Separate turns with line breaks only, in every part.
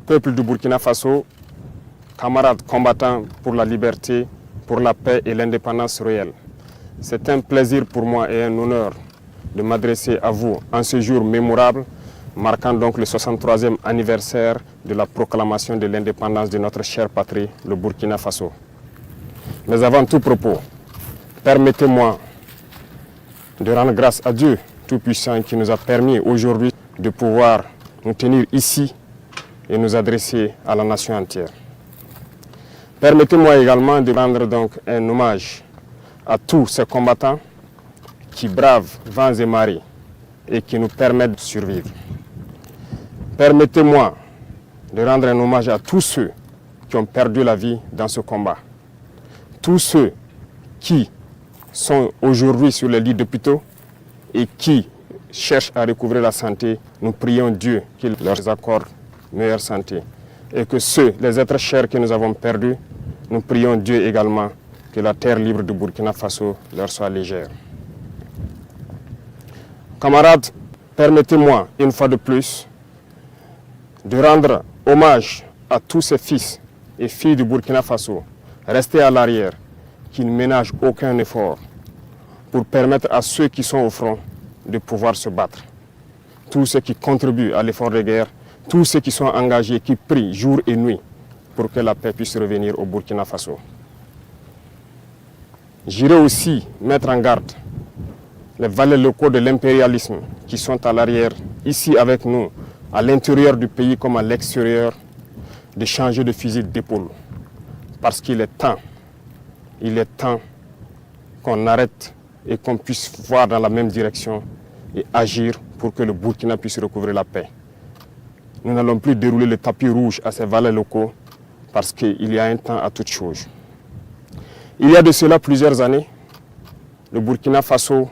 Peuple du Burkina Faso, camarades combattants pour la liberté, pour la paix et l'indépendance réelle. C'est un plaisir pour moi et un honneur de m'adresser à vous en ce jour mémorable, marquant donc le 63e anniversaire de la proclamation de l'indépendance de notre chère patrie, le Burkina Faso. Mais avant tout propos, permettez-moi de rendre grâce à Dieu Tout-Puissant qui nous a permis aujourd'hui de pouvoir nous tenir ici et nous adresser à la nation entière. Permettez-moi également de rendre donc un hommage à tous ces combattants qui bravent vents et marées et qui nous permettent de survivre. Permettez-moi de rendre un hommage à tous ceux qui ont perdu la vie dans ce combat. Tous ceux qui sont aujourd'hui sur les lits d'hôpitaux et qui cherchent à recouvrer la santé, nous prions Dieu qu'il leur accorde meilleure santé. Et que ceux, les êtres chers que nous avons perdus, nous prions Dieu également que la terre libre du Burkina Faso leur soit légère. Camarades, permettez-moi une fois de plus de rendre hommage à tous ces fils et filles du Burkina Faso restés à l'arrière, qui ne ménagent aucun effort pour permettre à ceux qui sont au front de pouvoir se battre. Tous ceux qui contribuent à l'effort de guerre, tous ceux qui sont engagés, qui prient jour et nuit pour que la paix puisse revenir au Burkina Faso. J'irai aussi mettre en garde les valets locaux de l'impérialisme qui sont à l'arrière, ici avec nous, à l'intérieur du pays comme à l'extérieur, de changer de fusil d'épaule. Parce qu'il est temps qu'on arrête et qu'on puisse voir dans la même direction et agir pour que le Burkina puisse recouvrer la paix. Nous n'allons plus dérouler le tapis rouge à ces valets locaux parce qu'il y a un temps à toute chose. Il y a de cela plusieurs années, le Burkina Faso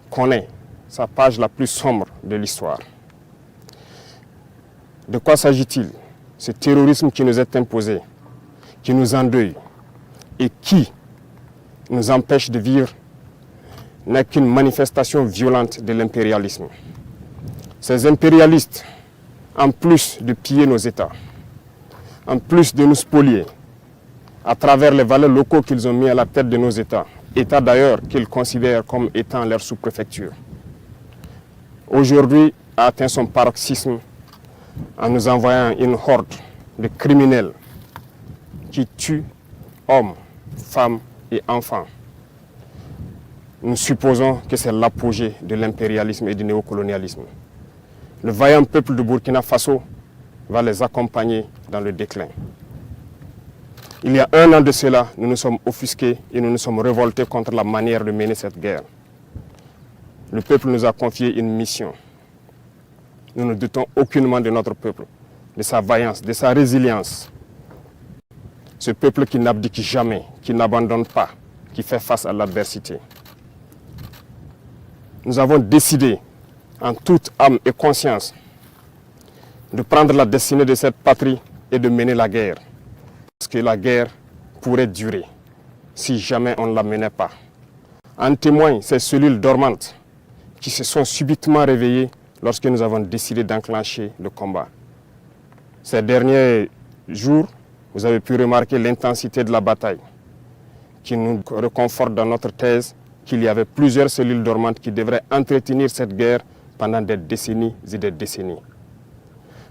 connaît sa page la plus sombre de l'histoire. De quoi s'agit-il? Ce terrorisme qui nous est imposé, qui nous endeuille et qui nous empêche de vivre n'est qu'une manifestation violente de l'impérialisme. Ces impérialistes, en plus de piller nos États, en plus de nous spolier, à travers les valeurs locaux qu'ils ont mis à la tête de nos États, États d'ailleurs qu'ils considèrent comme étant leur sous-préfecture, aujourd'hui a atteint son paroxysme en nous envoyant une horde de criminels qui tuent hommes, femmes et enfants. Nous supposons que c'est l'apogée de l'impérialisme et du néocolonialisme. Le vaillant peuple du Burkina Faso va les accompagner dans le déclin. Il y a un an de cela, nous nous sommes offusqués et nous nous sommes révoltés contre la manière de mener cette guerre. Le peuple nous a confié une mission. Nous ne doutons aucunement de notre peuple, de sa vaillance, de sa résilience. Ce peuple qui n'abdique jamais, qui n'abandonne pas, qui fait face à l'adversité. Nous avons décidé, en toute âme et conscience, de prendre la destinée de cette patrie et de mener la guerre. Parce que la guerre pourrait durer si jamais on ne la menait pas. En témoignent ces cellules dormantes qui se sont subitement réveillées lorsque nous avons décidé d'enclencher le combat. Ces derniers jours, vous avez pu remarquer l'intensité de la bataille qui nous reconforte dans notre thèse qu'il y avait plusieurs cellules dormantes qui devraient entretenir cette guerre pendant des décennies et des décennies.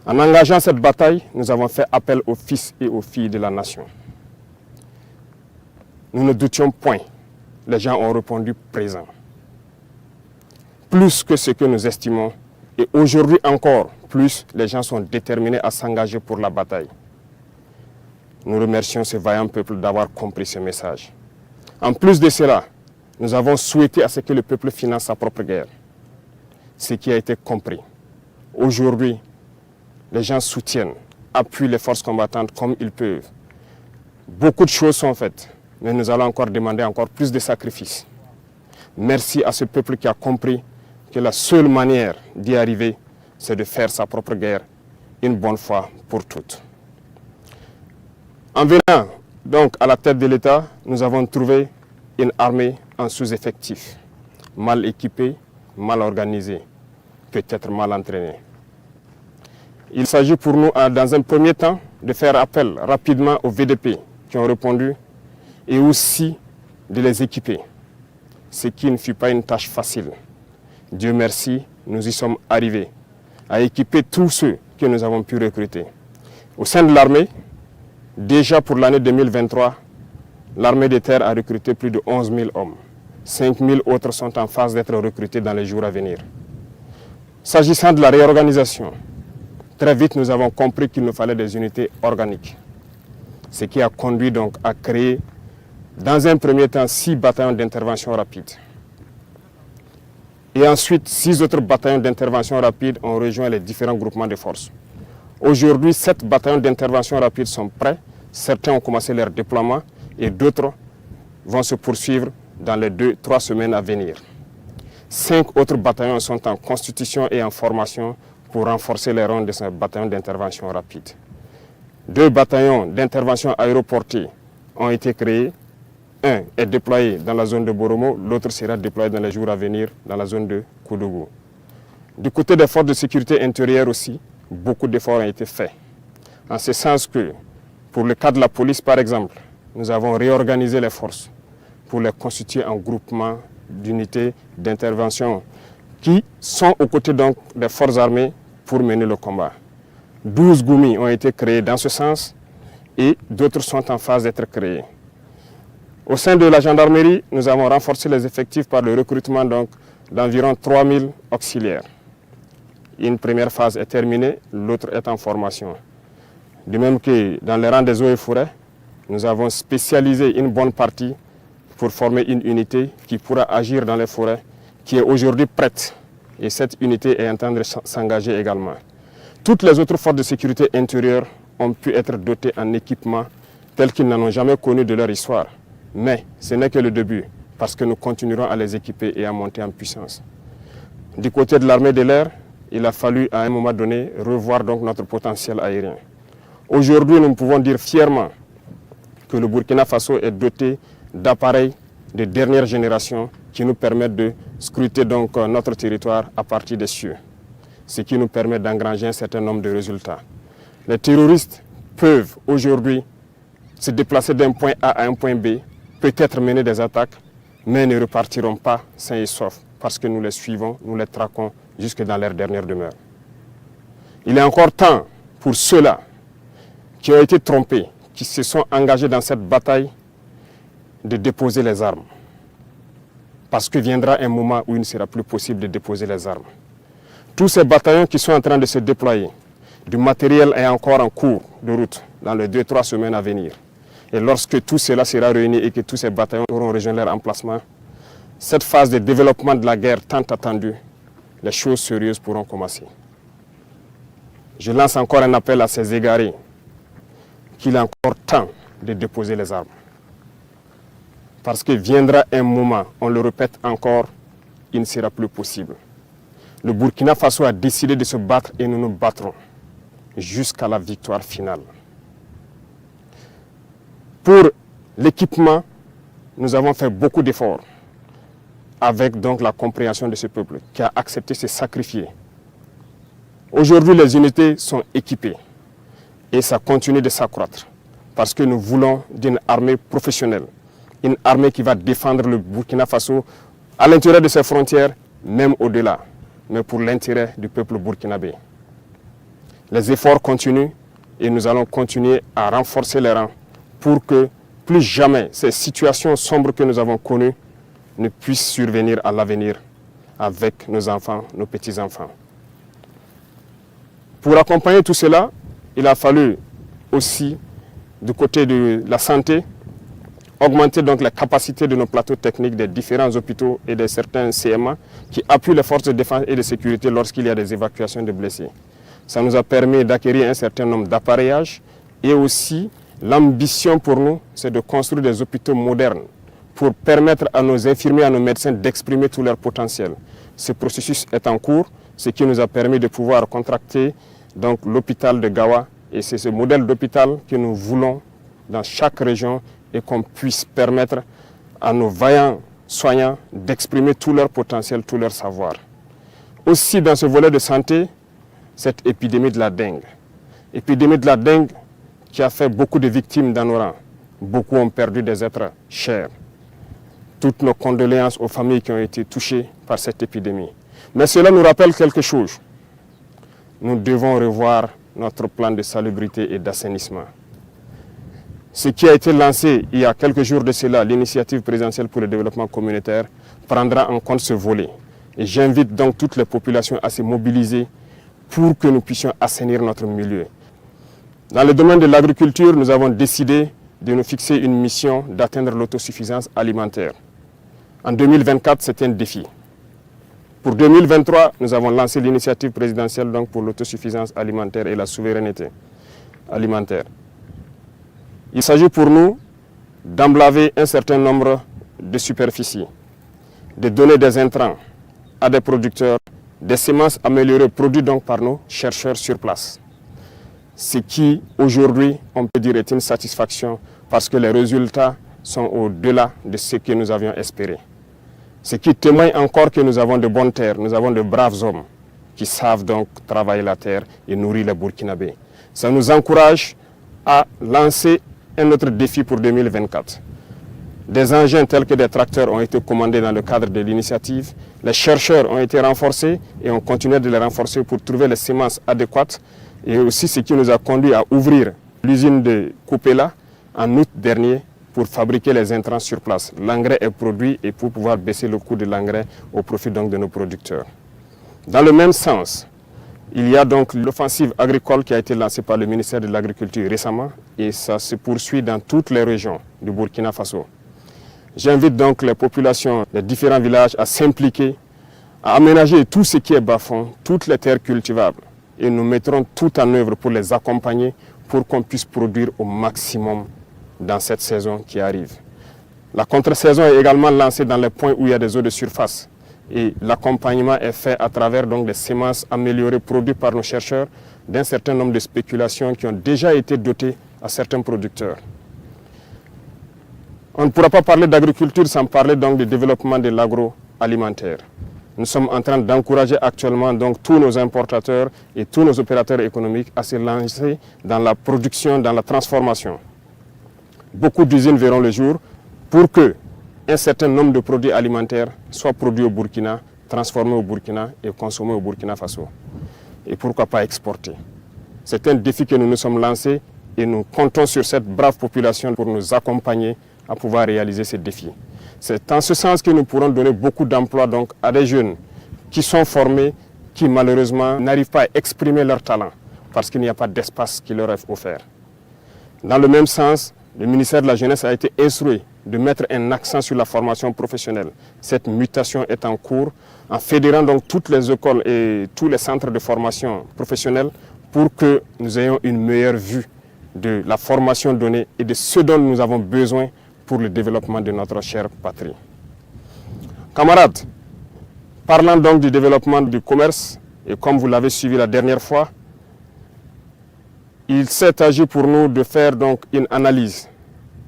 En engageant cette bataille, nous avons fait appel aux fils et aux filles de la nation. Nous ne doutions point. Les gens ont répondu présent. Plus que ce que nous estimons, et aujourd'hui encore plus, les gens sont déterminés à s'engager pour la bataille. Nous remercions ce vaillant peuple d'avoir compris ce message. En plus de cela, nous avons souhaité à ce que le peuple finance sa propre guerre. Ce qui a été compris. Aujourd'hui, les gens soutiennent, appuient les forces combattantes comme ils peuvent. Beaucoup de choses sont faites, mais nous allons encore demander encore plus de sacrifices. Merci à ce peuple qui a compris que la seule manière d'y arriver, c'est de faire sa propre guerre une bonne fois pour toutes. En venant donc à la tête de l'État, nous avons trouvé une armée en sous-effectif, mal équipée, mal organisée, peut-être mal entraînée. Il s'agit pour nous, dans un premier temps, de faire appel rapidement aux VDP qui ont répondu et aussi de les équiper, ce qui ne fut pas une tâche facile. Dieu merci, nous y sommes arrivés à équiper tous ceux que nous avons pu recruter. Au sein de l'armée, déjà pour l'année 2023, l'armée de terre a recruté plus de 11 000 hommes. 5 000 autres sont en phase d'être recrutés dans les jours à venir. S'agissant de la réorganisation, très vite nous avons compris qu'il nous fallait des unités organiques. Ce qui a conduit donc à créer, dans un premier temps, 6 bataillons d'intervention rapide. Et ensuite, 6 autres bataillons d'intervention rapide ont rejoint les différents groupements de forces. Aujourd'hui, 7 bataillons d'intervention rapide sont prêts. Certains ont commencé leur déploiement et d'autres vont se poursuivre dans les 2-3 semaines à venir. 5 autres bataillons sont en constitution et en formation pour renforcer les rangs de ces bataillons d'intervention rapide. 2 bataillons d'intervention aéroportée ont été créés. Un est déployé dans la zone de Boromo, l'autre sera déployé dans les jours à venir dans la zone de Koudougou. Du côté des forces de sécurité intérieure aussi, beaucoup d'efforts ont été faits. En ce sens que, pour le cas de la police par exemple, nous avons réorganisé les forces pour les constituer en groupements d'unités d'intervention qui sont aux côtés donc des forces armées pour mener le combat. 12 GOUMI ont été créés dans ce sens et d'autres sont en phase d'être créés. Au sein de la gendarmerie, nous avons renforcé les effectifs par le recrutement d'environ 3 000 auxiliaires. Une première phase est terminée, l'autre est en formation. De même que dans les rangs des eaux et forêts, nous avons spécialisé une bonne partie pour former une unité qui pourra agir dans les forêts, qui est aujourd'hui prête. Et cette unité est en train de s'engager également. Toutes les autres forces de sécurité intérieure ont pu être dotées en équipements tels qu'ils n'en ont jamais connu de leur histoire. Mais ce n'est que le début, parce que nous continuerons à les équiper et à monter en puissance. Du côté de l'armée de l'air, il a fallu à un moment donné revoir donc notre potentiel aérien. Aujourd'hui, nous pouvons dire fièrement que le Burkina Faso est doté d'appareils de dernière génération qui nous permettent de scruter donc notre territoire à partir des cieux, ce qui nous permet d'engranger un certain nombre de résultats. Les terroristes peuvent aujourd'hui se déplacer d'un point A à un point B, peut-être mener des attaques, mais ne repartiront pas sains et saufs parce que nous les suivons, nous les traquons jusque dans leur dernière demeure. Il est encore temps pour ceux-là qui ont été trompés, qui se sont engagés dans cette bataille, de déposer les armes. Parce que viendra un moment où il ne sera plus possible de déposer les armes. Tous ces bataillons qui sont en train de se déployer, du matériel est encore en cours de route dans les 2-3 semaines à venir. Et lorsque tout cela sera réuni et que tous ces bataillons auront rejoint leur emplacement, cette phase de développement de la guerre tant attendue, les choses sérieuses pourront commencer. Je lance encore un appel à ces égarés qu'il est encore temps de déposer les armes. Parce que viendra un moment, on le répète encore, il ne sera plus possible. Le Burkina Faso a décidé de se battre et nous nous battrons jusqu'à la victoire finale. Pour l'équipement, nous avons fait beaucoup d'efforts avec donc la compréhension de ce peuple qui a accepté de se sacrifier. Aujourd'hui, les unités sont équipées et ça continue de s'accroître parce que nous voulons d'une armée professionnelle, une armée qui va défendre le Burkina Faso à l'intérieur de ses frontières, même au-delà, mais pour l'intérêt du peuple burkinabé. Les efforts continuent et nous allons continuer à renforcer les rangs pour que plus jamais ces situations sombres que nous avons connues ne puissent survenir à l'avenir avec nos enfants, nos petits-enfants. Pour accompagner tout cela, il a fallu aussi, du côté de la santé, augmenter donc la capacité de nos plateaux techniques des différents hôpitaux et de certains CMA qui appuient les forces de défense et de sécurité lorsqu'il y a des évacuations de blessés. Ça nous a permis d'acquérir un certain nombre d'appareillages et aussi l'ambition pour nous, c'est de construire des hôpitaux modernes pour permettre à nos infirmiers, à nos médecins d'exprimer tout leur potentiel. Ce processus est en cours, ce qui nous a permis de pouvoir contracter donc l'hôpital de Gawa et c'est ce modèle d'hôpital que nous voulons dans chaque région et qu'on puisse permettre à nos vaillants soignants d'exprimer tout leur potentiel, tout leur savoir. Aussi dans ce volet de santé, cette épidémie de la dengue. Épidémie de la dengue qui a fait beaucoup de victimes dans nos rangs. Beaucoup ont perdu des êtres chers. Toutes nos condoléances aux familles qui ont été touchées par cette épidémie. Mais cela nous rappelle quelque chose. Nous devons revoir notre plan de salubrité et d'assainissement. Ce qui a été lancé il y a quelques jours de cela, l'initiative présidentielle pour le développement communautaire, prendra en compte ce volet. Et j'invite donc toutes les populations à se mobiliser pour que nous puissions assainir notre milieu. Dans le domaine de l'agriculture, nous avons décidé de nous fixer une mission d'atteindre l'autosuffisance alimentaire. En 2024, c'est un défi. Pour 2023, nous avons lancé l'initiative présidentielle donc, pour l'autosuffisance alimentaire et la souveraineté alimentaire. Il s'agit pour nous d'emblaver un certain nombre de superficies, de donner des intrants à des producteurs, des semences améliorées produites donc par nos chercheurs sur place. Ce qui, aujourd'hui, on peut dire est une satisfaction parce que les résultats sont au-delà de ce que nous avions espéré. Ce qui témoigne encore que nous avons de bonnes terres, nous avons de braves hommes qui savent donc travailler la terre et nourrir les Burkinabés. Ça nous encourage à lancer un autre défi pour 2024. Des engins tels que des tracteurs ont été commandés dans le cadre de l'initiative. Les chercheurs ont été renforcés et on continue de les renforcer pour trouver les semences adéquates. Et aussi ce qui nous a conduit à ouvrir l'usine de Coupéla en août dernier pour fabriquer les intrants sur place. L'engrais est produit et pour pouvoir baisser le coût de l'engrais au profit donc de nos producteurs. Dans le même sens, il y a donc l'offensive agricole qui a été lancée par le ministère de l'Agriculture récemment et ça se poursuit dans toutes les régions du Burkina Faso. J'invite donc les populations des différents villages à s'impliquer, à aménager tout ce qui est bas-fond, toutes les terres cultivables. Et nous mettrons tout en œuvre pour les accompagner pour qu'on puisse produire au maximum dans cette saison qui arrive. La contre-saison est également lancée dans les points où il y a des eaux de surface. Et l'accompagnement est fait à travers donc, des semences améliorées produites par nos chercheurs d'un certain nombre de spéculations qui ont déjà été dotées à certains producteurs. On ne pourra pas parler d'agriculture sans parler donc du développement de l'agroalimentaire. Nous sommes en train d'encourager actuellement donc, tous nos importateurs et tous nos opérateurs économiques à se lancer dans la production, dans la transformation. Beaucoup d'usines verront le jour pour que un certain nombre de produits alimentaires soient produits au Burkina, transformés au Burkina et consommés au Burkina Faso. Et pourquoi pas exporter. C'est un défi que nous nous sommes lancés et nous comptons sur cette brave population pour nous accompagner à pouvoir réaliser ces défis. C'est en ce sens que nous pourrons donner beaucoup d'emplois donc, à des jeunes qui sont formés, qui malheureusement n'arrivent pas à exprimer leur talent parce qu'il n'y a pas d'espace qui leur est offert. Dans le même sens, le ministère de la Jeunesse a été instruit de mettre un accent sur la formation professionnelle. Cette mutation est en cours en fédérant donc toutes les écoles et tous les centres de formation professionnelle pour que nous ayons une meilleure vue de la formation donnée et de ce dont nous avons besoin pour le développement de notre chère patrie. Camarades, parlant donc du développement du commerce, et comme vous l'avez suivi la dernière fois, il s'est agi pour nous de faire donc une analyse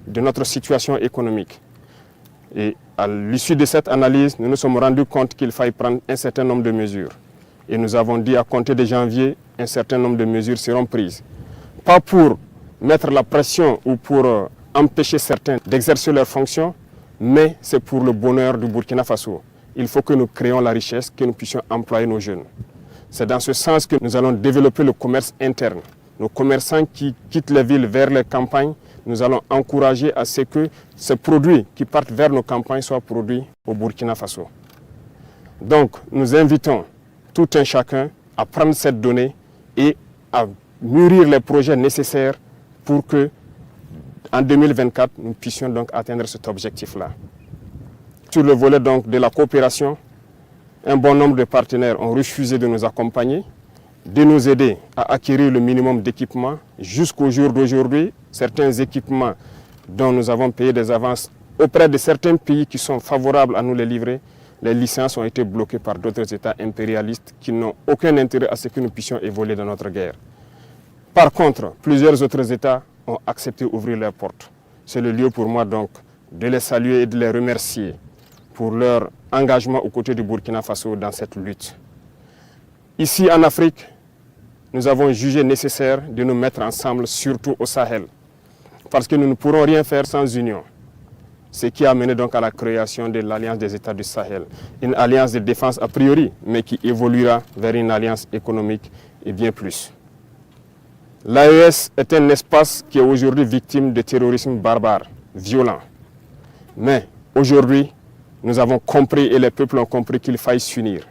de notre situation économique. Et à l'issue de cette analyse, nous nous sommes rendus compte qu'il fallait prendre un certain nombre de mesures. Et nous avons dit à compter de janvier, un certain nombre de mesures seront prises. Pas pour mettre la pression ou pour empêcher certains d'exercer leurs fonctions, mais c'est pour le bonheur du Burkina Faso. Il faut que nous créions la richesse, que nous puissions employer nos jeunes. C'est dans ce sens que nous allons développer le commerce interne. Nos commerçants qui quittent les villes vers les campagnes, nous allons encourager à ce que ces produits qui partent vers nos campagnes soient produits au Burkina Faso. Donc, nous invitons tout un chacun à prendre cette donnée et à mûrir les projets nécessaires pour que, en 2024, nous puissions donc atteindre cet objectif-là. Sur le volet donc de la coopération, un bon nombre de partenaires ont refusé de nous accompagner, de nous aider à acquérir le minimum d'équipements. Jusqu'au jour d'aujourd'hui, certains équipements dont nous avons payé des avances auprès de certains pays qui sont favorables à nous les livrer, les licences ont été bloquées par d'autres États impérialistes qui n'ont aucun intérêt à ce que nous puissions évoluer dans notre guerre. Par contre, plusieurs autres États ont accepté d'ouvrir leurs portes. C'est le lieu pour moi donc de les saluer et de les remercier pour leur engagement aux côtés du Burkina Faso dans cette lutte. Ici en Afrique, nous avons jugé nécessaire de nous mettre ensemble, surtout au Sahel. Parce que nous ne pourrons rien faire sans union. Ce qui a mené donc à la création de l'Alliance des États du Sahel. Une alliance de défense a priori, mais qui évoluera vers une alliance économique et bien plus. L'AES est un espace qui est aujourd'hui victime de terrorisme barbare, violent. Mais aujourd'hui, nous avons compris et les peuples ont compris qu'il faille s'unir.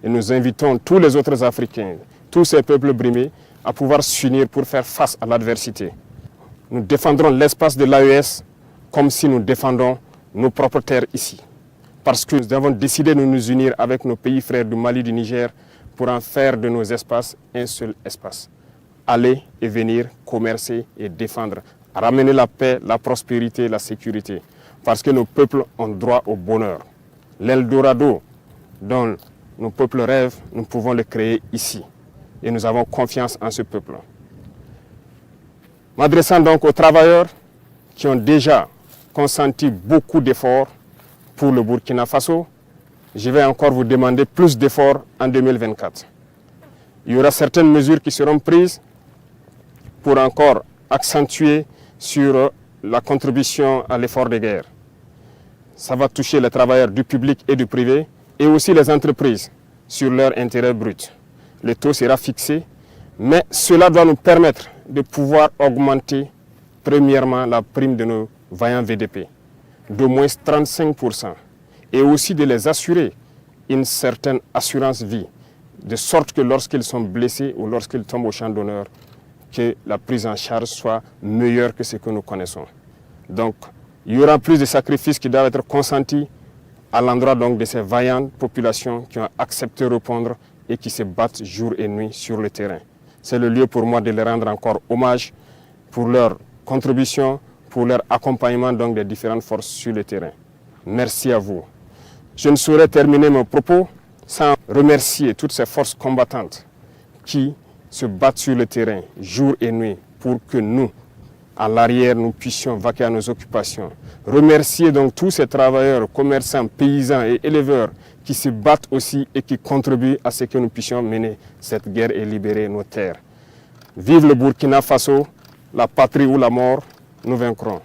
Et nous invitons tous les autres Africains, tous ces peuples brimés, à pouvoir s'unir pour faire face à l'adversité. Nous défendrons l'espace de l'AES comme si nous défendons nos propres terres ici. Parce que nous avons décidé de nous unir avec nos pays frères du Mali, du Niger, pour en faire de nos espaces un seul espace. Aller et venir, commercer et défendre, ramener la paix, la prospérité, la sécurité. Parce que nos peuples ont droit au bonheur. L'Eldorado dont nos peuples rêvent, nous pouvons le créer ici. Et nous avons confiance en ce peuple. M'adressant donc aux travailleurs qui ont déjà consenti beaucoup d'efforts pour le Burkina Faso, je vais encore vous demander plus d'efforts en 2024. Il y aura certaines mesures qui seront prises pour encore accentuer sur la contribution à l'effort de guerre. Ça va toucher les travailleurs du public et du privé et aussi les entreprises sur leur intérêt brut. Le taux sera fixé, mais cela doit nous permettre de pouvoir augmenter premièrement la prime de nos vaillants VDP d'au moins 35% et aussi de les assurer une certaine assurance vie, de sorte que lorsqu'ils sont blessés ou lorsqu'ils tombent au champ d'honneur, que la prise en charge soit meilleure que ce que nous connaissons. Donc, il y aura plus de sacrifices qui doivent être consentis à l'endroit donc de ces vaillantes populations qui ont accepté de répondre et qui se battent jour et nuit sur le terrain. C'est le lieu pour moi de les rendre encore hommage pour leur contribution, pour leur accompagnement donc des différentes forces sur le terrain. Merci à vous. Je ne saurais terminer mon propos sans remercier toutes ces forces combattantes qui se battent sur le terrain jour et nuit pour que nous, à l'arrière, nous puissions vaquer à nos occupations. Remercier donc tous ces travailleurs, commerçants, paysans et éleveurs qui se battent aussi et qui contribuent à ce que nous puissions mener cette guerre et libérer nos terres. Vive le Burkina Faso, la patrie ou la mort, nous vaincrons.